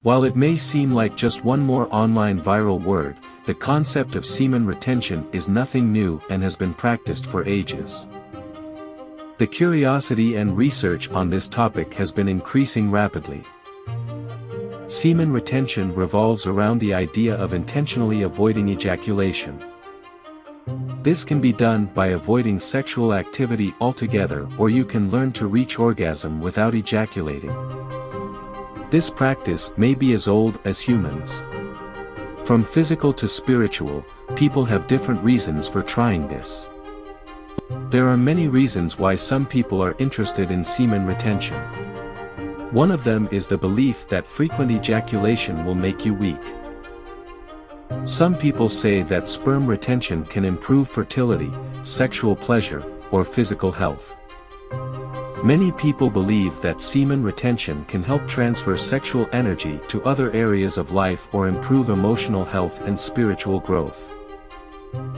While it may seem like just one more online viral word, the concept of semen retention is nothing new and has been practiced for ages. The curiosity and research on this topic has been increasing rapidly. Semen retention revolves around the idea of intentionally avoiding ejaculation. This can be done by avoiding sexual activity altogether, or you can learn to reach orgasm without ejaculating. This practice may be as old as humans. From physical to spiritual, people have different reasons for trying this. There are many reasons why some people are interested in semen retention. One of them is the belief that frequent ejaculation will make you weak. Some people say that sperm retention can improve fertility, sexual pleasure, or physical health. Many people believe that semen retention can help transfer sexual energy to other areas of life or improve emotional health and spiritual growth.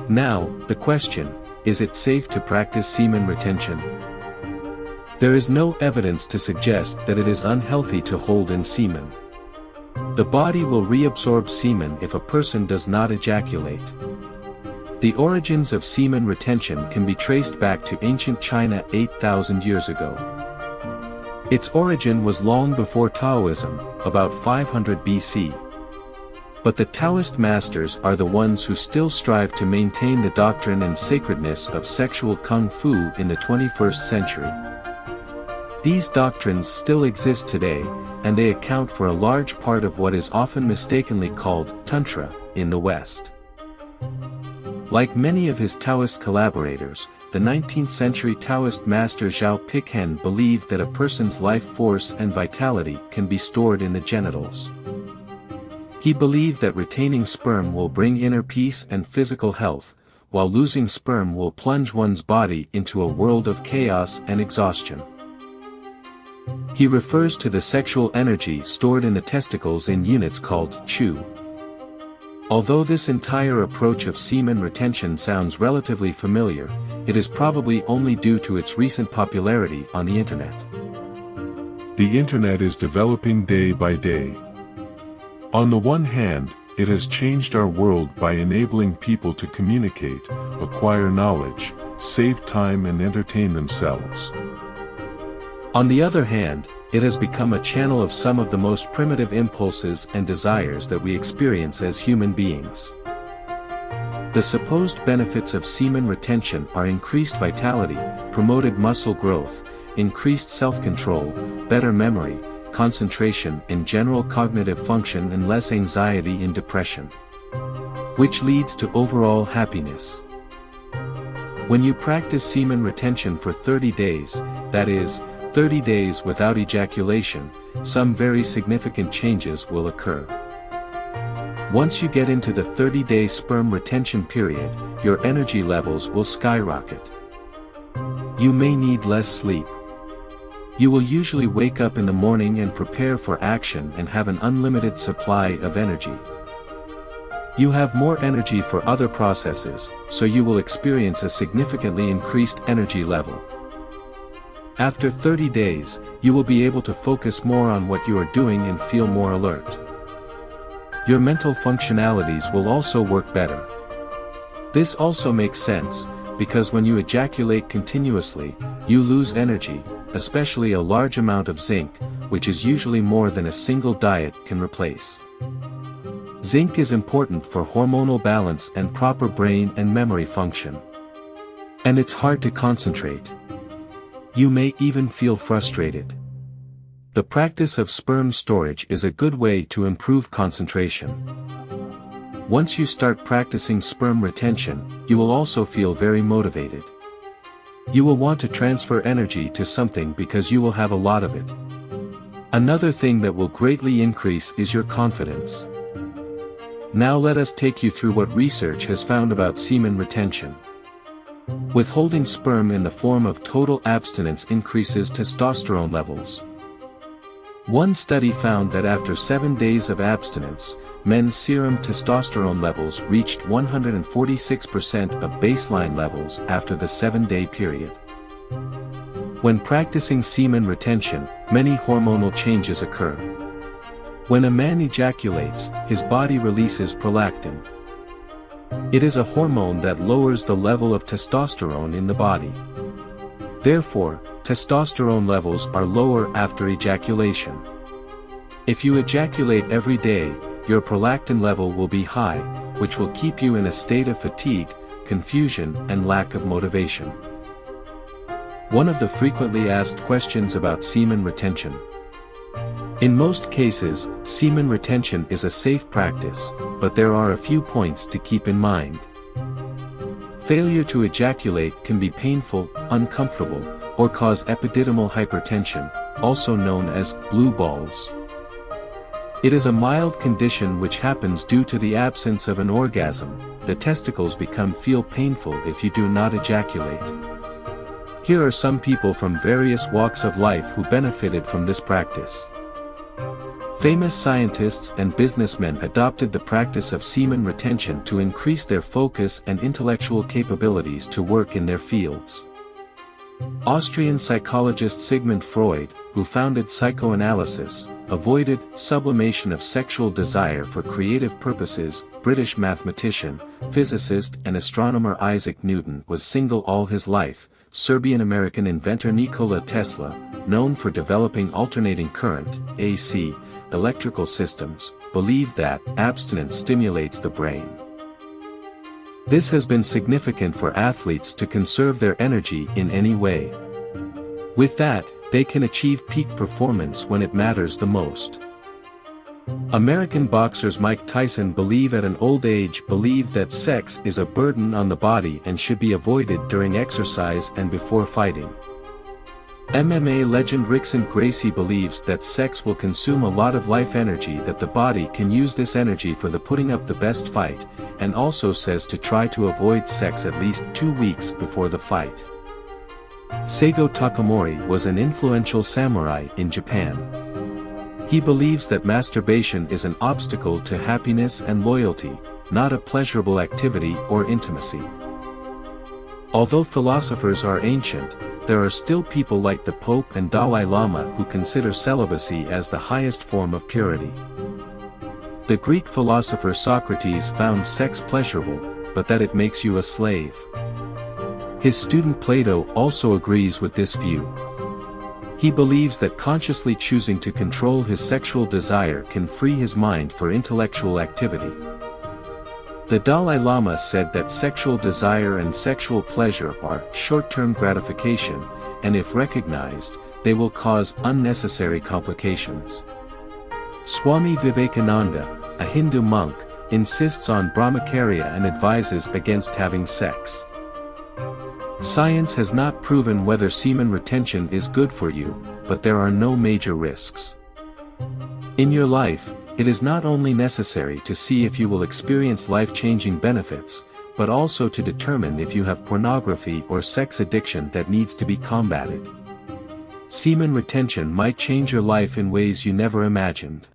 Now, the question, is it safe to practice semen retention? There is no evidence to suggest that it is unhealthy to hold in semen. The body will reabsorb semen if a person does not ejaculate. The origins of semen retention can be traced back to ancient China 8,000 years ago. Its origin was long before Taoism, about 500 BC. But the Taoist masters are the ones who still strive to maintain the doctrine and sacredness of sexual kung fu in the 21st century. These doctrines still exist today, and they account for a large part of what is often mistakenly called Tantra in the West. Like many of his Taoist collaborators, the 19th century Taoist master Zhao Pikhen believed that a person's life force and vitality can be stored in the genitals. He believed that retaining sperm will bring inner peace and physical health, while losing sperm will plunge one's body into a world of chaos and exhaustion. He refers to the sexual energy stored in the testicles in units called Chu. Although this entire approach of semen retention sounds relatively familiar, it is probably only due to its recent popularity on the internet. The internet is developing day by day. On the one hand, it has changed our world by enabling people to communicate, acquire knowledge, save time and entertain themselves. On the other hand, it has become a channel of some of the most primitive impulses and desires that we experience as human beings. The supposed benefits of semen retention are increased vitality, promoted muscle growth, increased self-control, better memory, concentration and general cognitive function, and less anxiety and depression, which leads to overall happiness. When you practice semen retention for 30 days, that is, 30 days without ejaculation, some very significant changes will occur. Once you get into the 30-day sperm retention period, your energy levels will skyrocket. You may need less sleep. You will usually wake up in the morning and prepare for action and have an unlimited supply of energy. You have more energy for other processes, so you will experience a significantly increased energy level. After 30 days, you will be able to focus more on what you are doing and feel more alert. Your mental functionalities will also work better. This also makes sense, because when you ejaculate continuously, you lose energy, especially a large amount of zinc, which is usually more than a single diet can replace. Zinc is important for hormonal balance and proper brain and memory function. And it's hard to concentrate. You may even feel frustrated. The practice of sperm storage is a good way to improve concentration. Once you start practicing sperm retention, you will also feel very motivated. You will want to transfer energy to something because you will have a lot of it. Another thing that will greatly increase is your confidence. Now let us take you through what research has found about semen retention. Withholding sperm in the form of total abstinence increases testosterone levels. One study found that after 7 days of abstinence, men's serum testosterone levels reached 146% of baseline levels after the 7-day period. When practicing semen retention, many hormonal changes occur. When a man ejaculates, his body releases prolactin. It is a hormone that lowers the level of testosterone in the body. Therefore, testosterone levels are lower after ejaculation. If you ejaculate every day, your prolactin level will be high, which will keep you in a state of fatigue, confusion, and lack of motivation. One of the frequently asked questions about semen retention. In most cases, semen retention is a safe practice, but there are a few points to keep in mind. Failure to ejaculate can be painful, uncomfortable, or cause epididymal hypertension, also known as blue balls. It is a mild condition which happens due to the absence of an orgasm. The testicles feel painful if you do not ejaculate. Here are some people from various walks of life who benefited from this practice. Famous scientists and businessmen adopted the practice of semen retention to increase their focus and intellectual capabilities to work in their fields. Austrian psychologist Sigmund Freud, who founded psychoanalysis, avoided sublimation of sexual desire for creative purposes. British mathematician, physicist and astronomer Isaac Newton was single all his life. Serbian-American inventor Nikola Tesla, known for developing alternating current, AC, electrical systems, believed that abstinence stimulates the brain. This has been significant for athletes to conserve their energy in any way. With that, they can achieve peak performance when it matters the most. American boxers Mike Tyson at an old age believed that sex is a burden on the body and should be avoided during exercise and before fighting. MMA legend Rickson Gracie believes that sex will consume a lot of life energy, that the body can use this energy for the putting up the best fight, and also says to try to avoid sex at least 2 weeks before the fight. Seigo Takamori was an influential samurai in Japan. He believes that masturbation is an obstacle to happiness and loyalty, not a pleasurable activity or intimacy. Although philosophers are ancient, there are still people like the Pope and Dalai Lama who consider celibacy as the highest form of purity. The Greek philosopher Socrates found sex pleasurable, but that it makes you a slave. His student Plato also agrees with this view. He believes that consciously choosing to control his sexual desire can free his mind for intellectual activity. The Dalai Lama said that sexual desire and sexual pleasure are short-term gratification, and if recognized, they will cause unnecessary complications. Swami Vivekananda, a Hindu monk, insists on brahmacharya and advises against having sex. Science has not proven whether semen retention is good for you, but there are no major risks. In your life, it is not only necessary to see if you will experience life-changing benefits, but also to determine if you have pornography or sex addiction that needs to be combated. Semen retention might change your life in ways you never imagined.